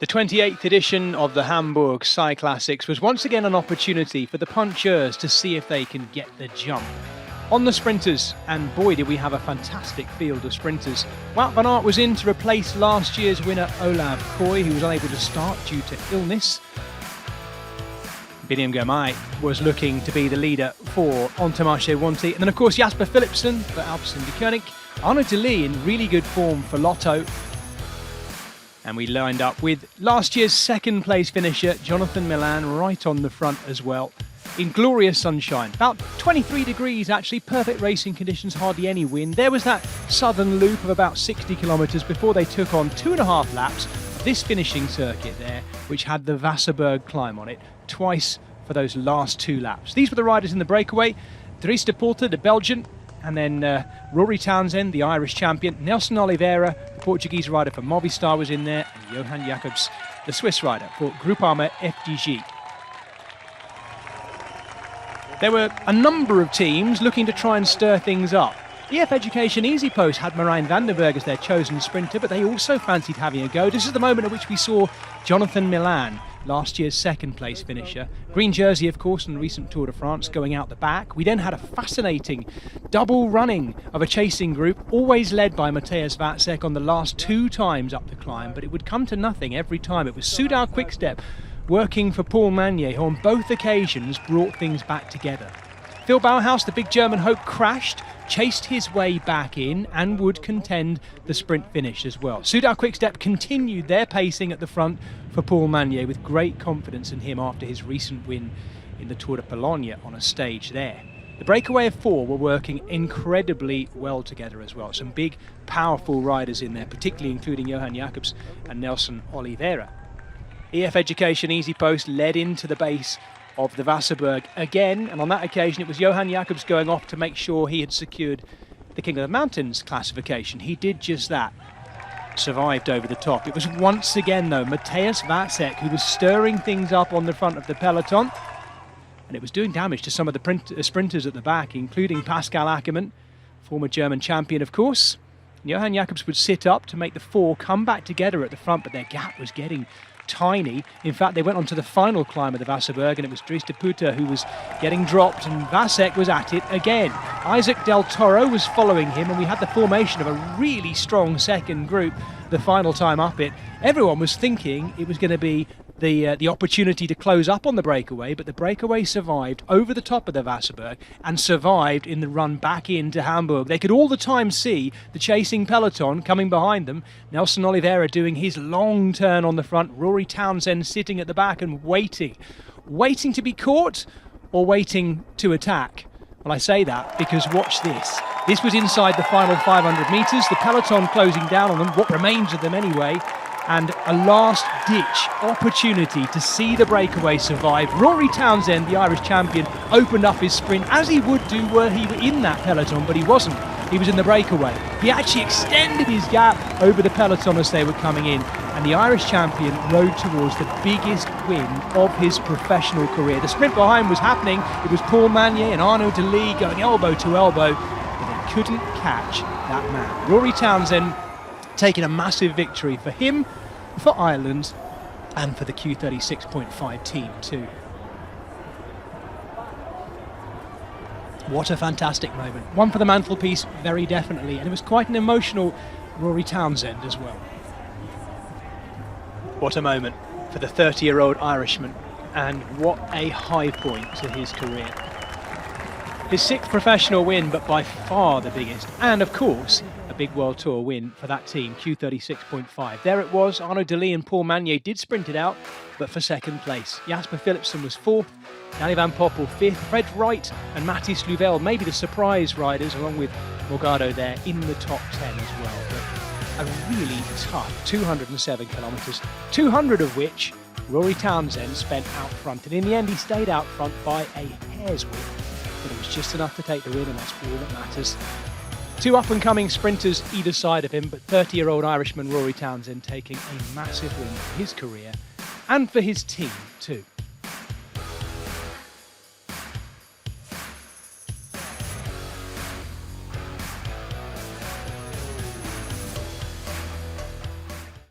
The 28th edition of the Hamburg Cyclassics was once again an opportunity for the puncheurs to see if they can get the jump on the sprinters, and boy did we have a fantastic field of sprinters. Wout van Aert was in to replace last year's winner Olav Koy, who was unable to start due to illness. Podium was looking to be the leader for Entomache Wanty, and then of course Jasper Philipsen for Alpecin de Koning, Arnaud de Lee in really good form for Lotto. And we lined up with last year's second place finisher Jonathan Milan right on the front as well, in glorious sunshine. About 23 degrees actually, perfect racing conditions, hardly any wind. There was that southern loop of about 60 kilometres before they took on 2.5 laps of this finishing circuit there, which had the Wasserberg climb on it, twice for those last 2 laps. These were the riders in the breakaway: Dries de Porter, the Belgian, and then Rory Townsend, the Irish champion, Nelson Oliveira, the Portuguese rider for Movistar, was in there, and Johan Jacobs, the Swiss rider for Groupama FDG. There were a number of teams looking to try and stir things up. EF Education Easy Post had Marijn van den Berg as their chosen sprinter, but they also fancied having a go. This is the moment at which we saw Jonathan Milan, last year's second place finisher. Green jersey, of course, in the recent Tour de France, going out the back. We then had a fascinating double running of a chasing group, always led by Mateusz Wacek on the last 2 times up the climb, but it would come to nothing every time. It was Soudal-QuickStep working for Paul Magnier, who on both occasions brought things back together. Phil Bauhaus, the big German hope, crashed, chased his way back in, and would contend the sprint finish as well. Soudal-QuickStep continued their pacing at the front for Paul Magnier, with great confidence in him after his recent win in the Tour de Pologne on a stage there. The breakaway of 4 were working incredibly well together as well. Some big, powerful riders in there, particularly including Johan Jacobs and Nelson Oliveira. EF Education Easy Post led into the base of the Wasserberg again, and on that occasion it was Johan Jacobs going off to make sure he had secured the King of the Mountains classification. He did just that, survived over the top. It was once again though Mateusz Wacek who was stirring things up on the front of the peloton, and it was doing damage to some of the sprinters at the back, including Pascal Ackermann, former German champion of course. Johan Jacobs would sit up to make the 4 come back together at the front, but their gap was getting tiny. In fact, they went on to the final climb of the Wasserberg, and it was Dries de Porter who was getting dropped, and Wacek was at it again. Isaac Del Toro was following him, and we had the formation of a really strong second group the final time up it. Everyone was thinking it was going to be the opportunity to close up on the breakaway, but the breakaway survived over the top of the Wasserberg and survived in the run back into Hamburg. They could all the time see the chasing peloton coming behind them. Nelson Oliveira doing his long turn on the front, Rory Townsend sitting at the back and waiting to be caught or waiting to attack. Well, I say that because watch this. This was inside the final 500 metres, the peloton closing down on them, what remains of them anyway, and a last-ditch opportunity to see the breakaway survive. Rory Townsend, the Irish champion, opened up his sprint, as he would do were he in that peloton, but he wasn't. He was in the breakaway. He actually extended his gap over the peloton as they were coming in, and the Irish champion rode towards the biggest win of his professional career. The sprint behind was happening. It was Paul Magnier and Arnaud de Lee going elbow to elbow, but they couldn't catch that man. Rory Townsend taking a massive victory for him, for Ireland, and for the Q36.5 team too. What a fantastic moment. One for the mantelpiece, very definitely, and it was quite an emotional Rory Townsend as well. What a moment for the 30-year-old Irishman, and what a high point to his career. His 6th professional win, but by far the biggest, and of course a big World Tour win for that team, Q36.5. There it was. Arnaud de Lee and Paul Magnier did sprint it out, but for second place. Jasper Philipsen was 4th, Danny van Poppel 5th, Fred Wright and Mathis Louvel, maybe the surprise riders, along with Morgado there in the top 10 as well. But a really tough 207 kilometres, 200 of which Rory Townsend spent out front, and in the end he stayed out front by a hair's width, but it was just enough to take the win, and that's all that matters. 2 up-and-coming sprinters either side of him, but 30-year-old Irishman Rory Townsend taking a massive win for his career and for his team too.